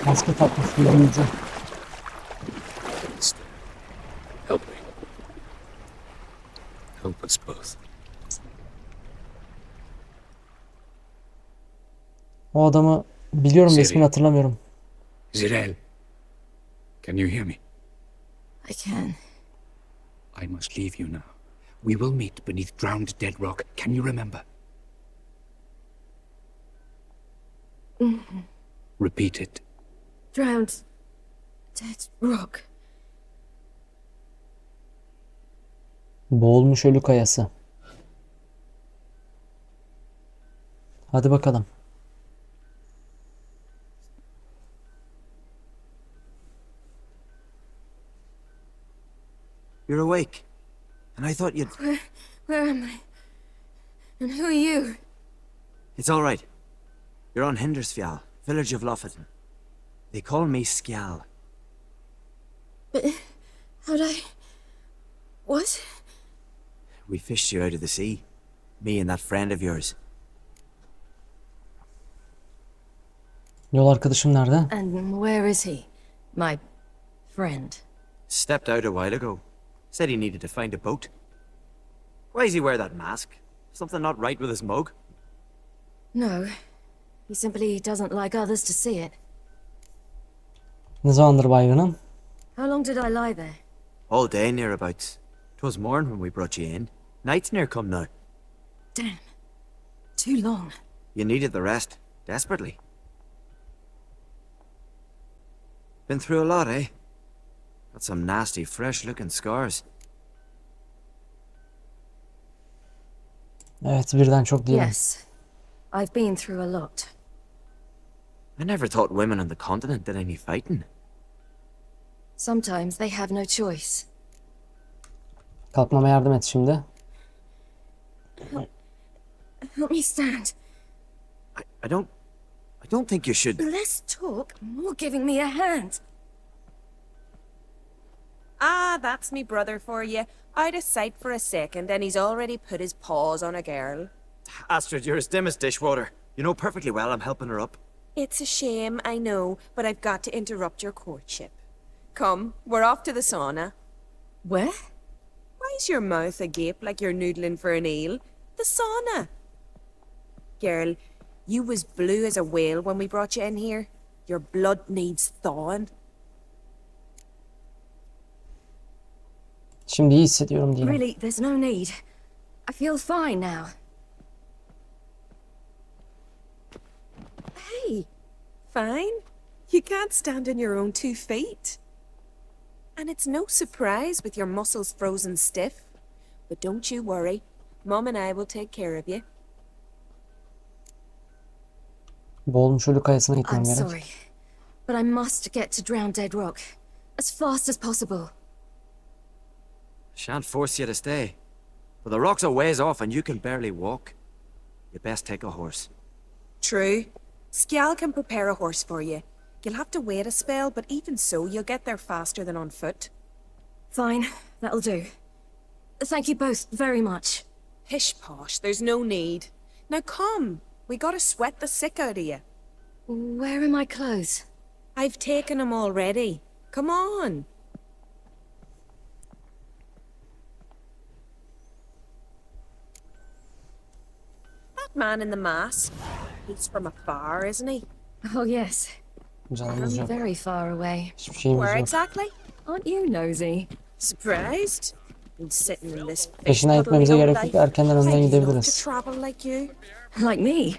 Maske takmış bir büyücü. Help me. Help us both. O adamı biliyorum, Siri. ismini hatırlamıyorum. Zirel. Can you hear me? I can. I must leave you now. We will meet beneath drowned dead rock. Can you remember? Repeat it. Drowned. Dead rock. Boğulmuş ölü kayası. Hadi bakalım. You're awake. And I thought you'd... Where am I? And who are you? It's all right. You're on Hindersfjall, village of Lofoten. They call me Skjal. But how'd I... What? We fished you out of the sea. Me and that friend of yours. Yol arkadaşım nerede? And where is he? My friend. Stepped out a while ago. Said he needed to find a boat. Why does he wear that mask? Something not right with his mug? No. He simply doesn't like others to see it. Ne zamandır baygınım? How long did I lie there? All day nearabouts. 'Twas morn when we brought you in. Night's near come now. Damn. Too long. You needed the rest. Desperately. Been through a lot, eh? Got some nasty, fresh-looking scars. Evet, birden çok değilim. Yes. I've been through a lot. I never thought women on the continent did any fighting. Sometimes they have no choice. Kalkmama yardım et şimdi. Help me stand. I don't think you should... Less talk, more giving me a hand. Ah, that's me brother for you. Out of sight for a second, and he's already put his paws on a girl. Astrid, you're as dim as dishwater. You know perfectly well I'm helping her up. It's a shame, I know, but I've got to interrupt your courtship. Come, we're off to the sauna. Where? Why's your mouth agape like you're noodling for an eel? The sauna. Girl, you was blue as a whale when we brought you in here. Your blood needs thawing. Şimdi iyi hissediyorum diyeyim. Really, there's no need. I feel fine now. Hey, fine? You can't stand on your own 2 feet. And it's no surprise with your muscles frozen stiff. But don't you worry. Mom and I will take care of you. Boğulmuş ölü kayasına gitmem I'm gerek. sorry, but I must get to Drowned Dead Rock as fast as possible. Shan't force you to stay. But the rocks are ways off and you can barely walk. You best take a horse. True. Skjal can prepare a horse for you. You'll have to wait a spell, but even so, you'll get there faster than on foot. Fine, that'll do. Thank you both very much. Pish posh, there's no need. Now come, we gotta sweat the sick out of you. Where are my clothes? I've taken them already. Come on. That man in the mask, he's from afar, isn't he? Oh, yes. Canımız yok. Very far away. Hiçbir şeyimiz Where yok. exactly? Aren't you nosy? Surprised? Been sitting in this Peşinden gitmemize gerek yok. Erkenden önden gidebiliriz. to travel like you. Like me?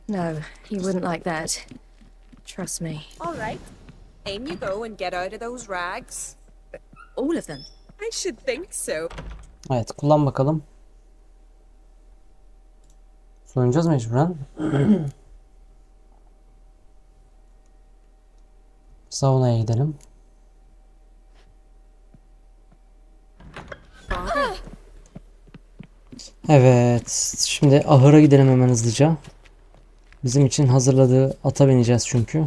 No, he wouldn't like that. Trust me. All right. In you go and get out of those rags. All of them? I should think so. Evet, kullan bakalım. Soyunacağız mecburen. Saunaya gidelim. Evet, şimdi ahıra gidelim hemen hızlıca. Bizim için hazırladığı ata bineceğiz çünkü.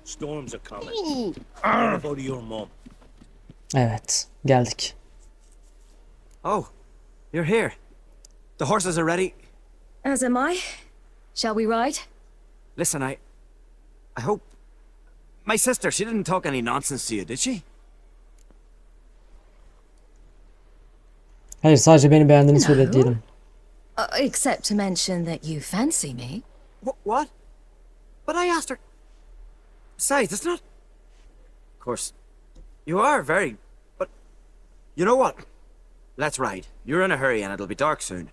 Storms are coming. What about your mom? Evet, geldik. Oh, you're here. The horses are ready. As am I. Shall we ride? Listen, I hope... My sister, she didn't talk any nonsense to you, did she? Hayır, sadece beni beğendiğini söyledi diyelim. Except to mention that you fancy me. What? But I asked her... Besides, it's not... Of course, you are very... But You know what? Let's ride. You're in a hurry and it'll be dark soon.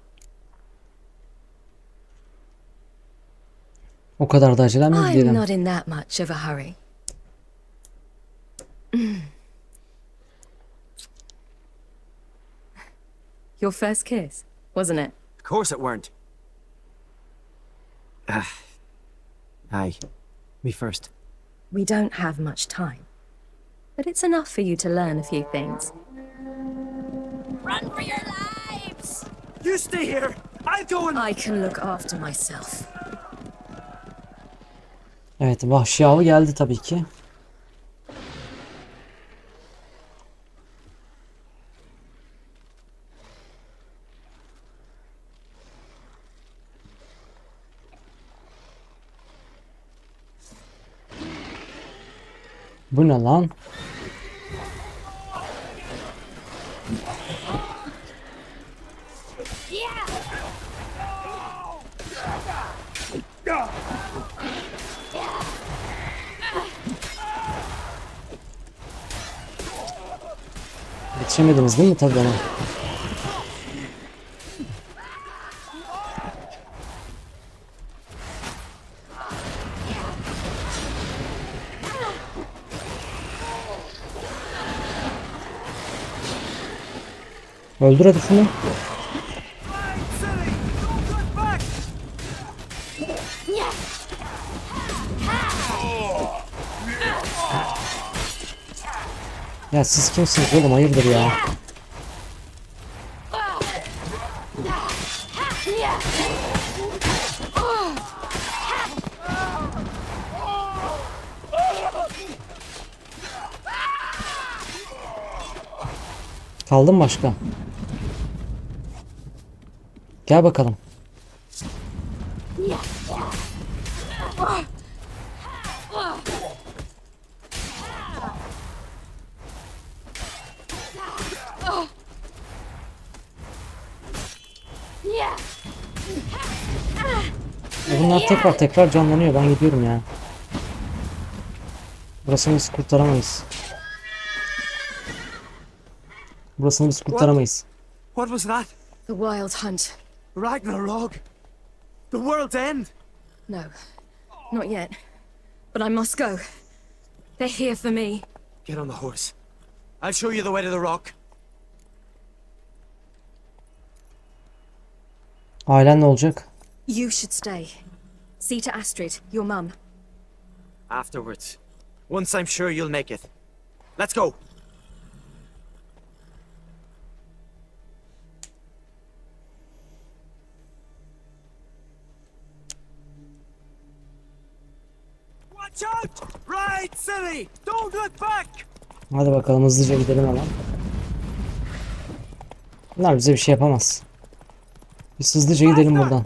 O kadar da acelem yok I'm diyelim. not in that much of a hurry. Your first kiss, wasn't it? Of course it weren't. Aye. Me first. We don't have much time. But it's enough for you to learn a few things. Run for your lives! You stay here! I'll go and... I can look after myself. Evet, vahşi avı geldi tabii ki. Bu ne lan? Yetişemediniz değil mi tabii ona? Öldür hadi şunu. Ya siz kimsiniz oğlum, hayırdır ya? Kaldı mı başka? Gel bakalım. Bunlar tekrar canlanıyor. Ben gidiyorum ya. Burasını biz kurtaramayız. Burasını biz kurtaramayız. What was that? The Wild Hunt. Ragnarok? The world's end? No, not yet. But I must go. They're here for me. Get on the horse. I'll show you the way to the rock. Ailen ne olacak? You should stay. See to Astrid, your mum. Afterwards. Once I'm sure you'll make it. Let's go. Watch out! Ride, silly! Don't look back! Hadi bakalım hızlıca gidelim hemen. Bunlar bize bir şey yapamaz. Biz hızlıca gidelim buradan.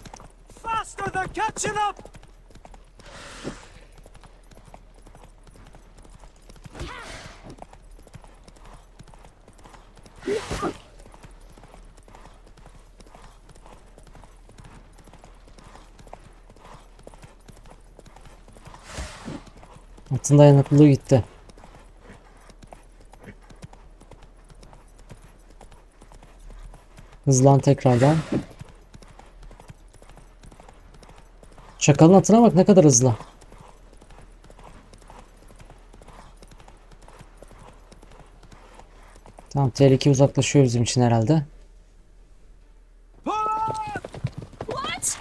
Faster, they're catching up! Atın dayanıklılığı gitti. Hızlan tekrardan. Çakalın atına bak ne kadar hızlı. Tamam, tehlike uzaklaşıyor bizim için herhalde. What?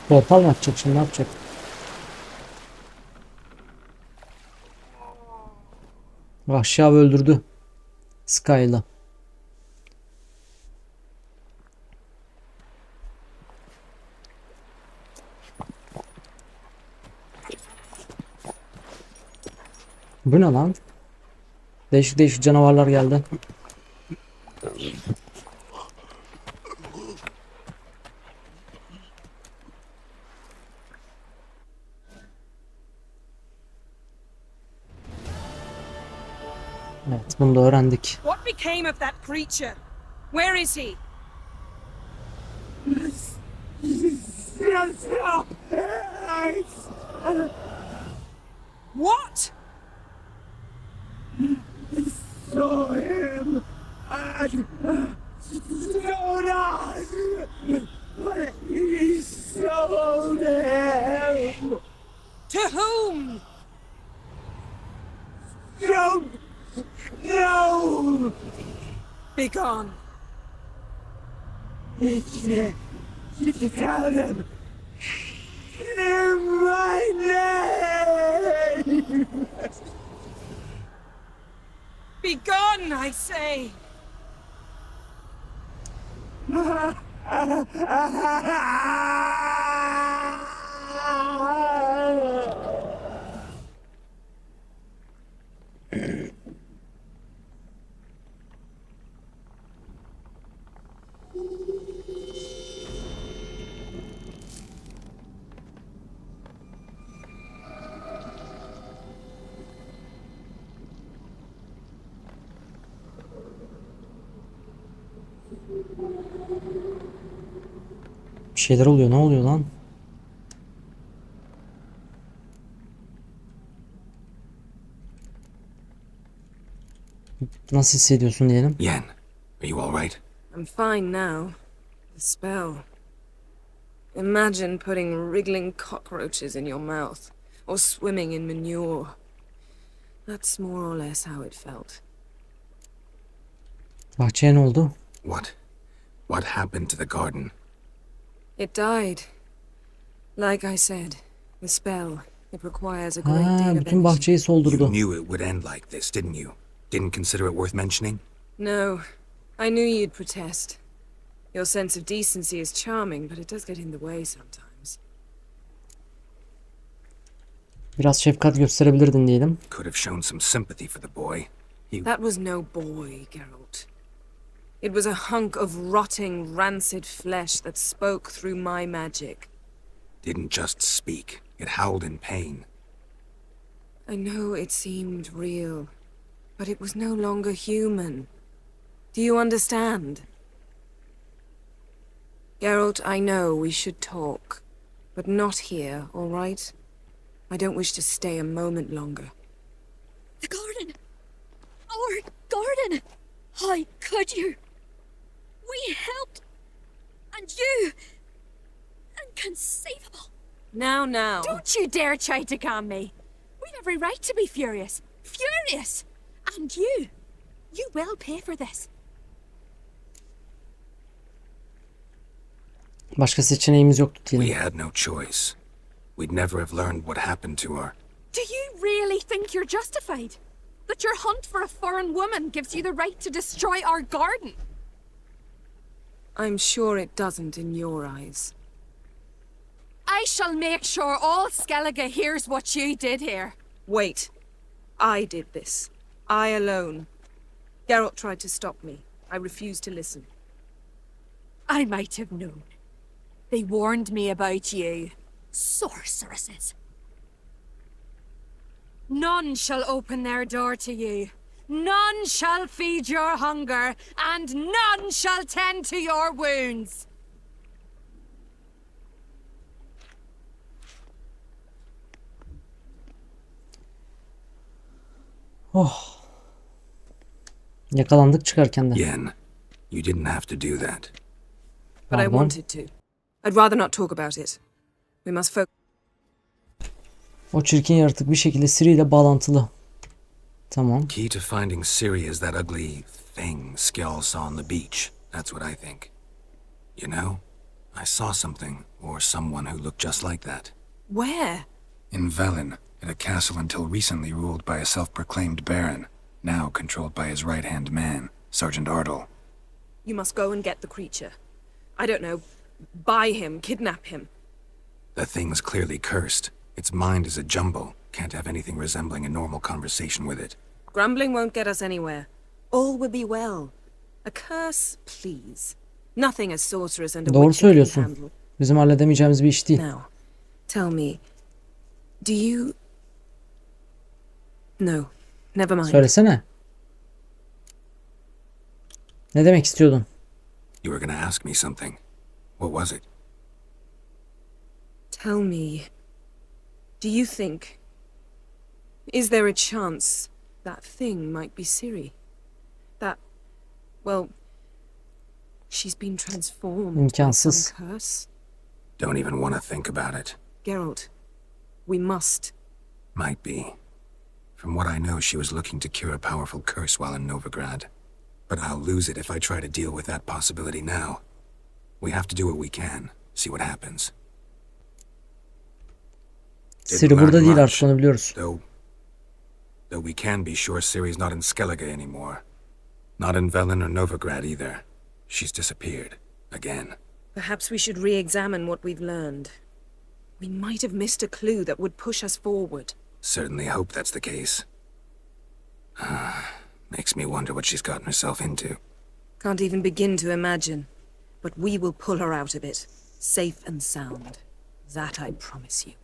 Portal mı atacak şimdi, ne yapacak? Vahşi av öldürdü Sky'la. Bu ne lan? Değişik değişik canavarlar geldi. Evet, bunu da öğrendik. What became of that creature? Where is he? What? Saw him and sold us, but he sold him. To whom? Don't know. Begone. Tell them in my name. Begone, I say. Bir şeyler oluyor. Ne oluyor lan? Nasıl hissediyorsun diyelim? Yen, are you all right? I'm fine now. The spell. Imagine putting wriggling cockroaches in your mouth, or swimming in manure. That's more or less how it felt. Bahçeye ne oldu? What happened to the garden? It died. Like I said, the spell. It requires a great Ha, deal of bütün energy. bahçeyi You soldurdu. knew it would end like this, didn't you? Didn't consider it worth mentioning? No, I knew you'd protest. Your sense of decency is charming, but it does get in the way sometimes. Biraz şefkat gösterebilirdin diyelim. Could have shown some sympathy for the boy. That was no boy, Geralt. It was a hunk of rotting, rancid flesh that spoke through my magic. Didn't just speak. It howled in pain. I know it seemed real, but it was no longer human. Do you understand? Geralt, I know we should talk, but not here, all right? I don't wish to stay a moment longer. The garden! Our garden! How could you? We helped! And you! Inconceivable! Now. Don't you dare try to calm me. We've every right to be furious. Furious! And you will pay for this. Başka seçeneğimiz yoktu We diyelim. had no choice. We'd never have learned what happened to her. Do you really think you're justified? That your hunt for a foreign woman gives you the right to destroy our garden? I'm sure it doesn't in your eyes. I shall make sure all Skellige hears what you did here. Wait. I did this. I alone. Geralt tried to stop me. I refused to listen. I might have known. They warned me about you. Sorceresses. None shall open their door to you. None shall feed your hunger, and none shall tend to your wounds. Oh. Yakalandık çıkarken de. Yen, you didn't have to do that. But I Pardon? wanted to. I'd rather not talk about it. We must focus. O çirkin yaratık bir şekilde Ciri ile bağlantılı. Tamam. Key to finding Ciri is that ugly thing Skjall saw on the beach. That's what I think. You know, I saw something, or someone who looked just like that. Where? In Velen, at a castle until recently ruled by a self-proclaimed baron, now controlled by his right-hand man, Sergeant Ardle. You must go and get the creature. I don't know. Buy him, kidnap him. The thing's clearly cursed. Its mind is a jumble. Can't have anything resembling a normal conversation with it. Grumbling won't get us anywhere. All will be well. A curse, please. Nothing as sorceress and a Doğru witcher can söylüyorsun. handle. Bizim halledemeyeceğimiz bir iş değil. Now, tell me, do you... No, never mind. Söylesene. Ne demek istiyordun? You were gonna ask me something. What was it? Tell me, do you think... Is there a chance that thing might be Ciri? That, well, she's been transformed by İmkansız. some curse? Don't even want to think about it. Geralt, we must. Might be. From what I know, she was looking to cure a powerful curse while in Novigrad. But I'll lose it if I try to deal with that possibility now. We have to do what we can, see what happens. Ciri burada değil artık, onu biliyoruz. Though we can be sure Ciri's not in Skellige anymore. Not in Velen or Novigrad either. She's disappeared. Again. Perhaps we should re-examine what we've learned. We might have missed a clue that would push us forward. Certainly hope that's the case. Makes me wonder what she's gotten herself into. Can't even begin to imagine. But we will pull her out of it. Safe and sound. That I promise you.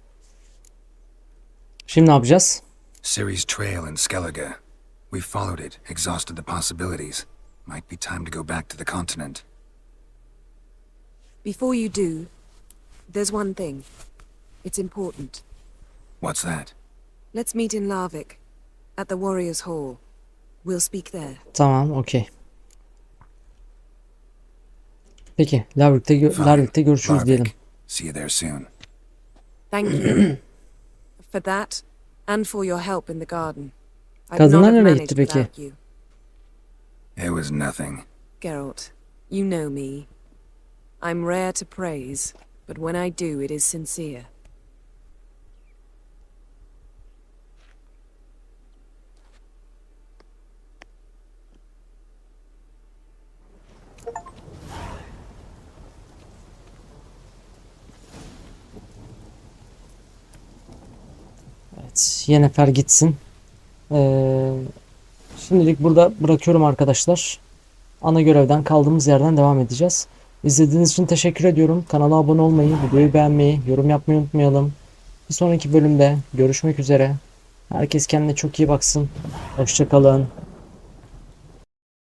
Şimdi ne yapacağız? Ciri's trail in Skellige. We followed it, exhausted the possibilities. Might be time to go back to the continent. Before you do, there's one thing. It's important. What's that? Let's meet in Larvik, at the Warriors' Hall. We'll speak there. Tamam, okey. Peki, Larvik'te görüşürüz diyelim. See you there soon. Thank you. For that, and for your help in the garden. I'd not Kadınlar have nereye managed gitti peki? without you. It was nothing. Geralt, you know me. I'm rare to praise, but when I do, it is sincere. Evet, Yennefer gitsin. Şimdilik burada bırakıyorum arkadaşlar. Ana görevden kaldığımız yerden devam edeceğiz. İzlediğiniz için teşekkür ediyorum. Kanala abone olmayı, videoyu beğenmeyi, yorum yapmayı unutmayalım. Bir sonraki bölümde görüşmek üzere. Herkes kendine çok iyi baksın. Hoşça kalın.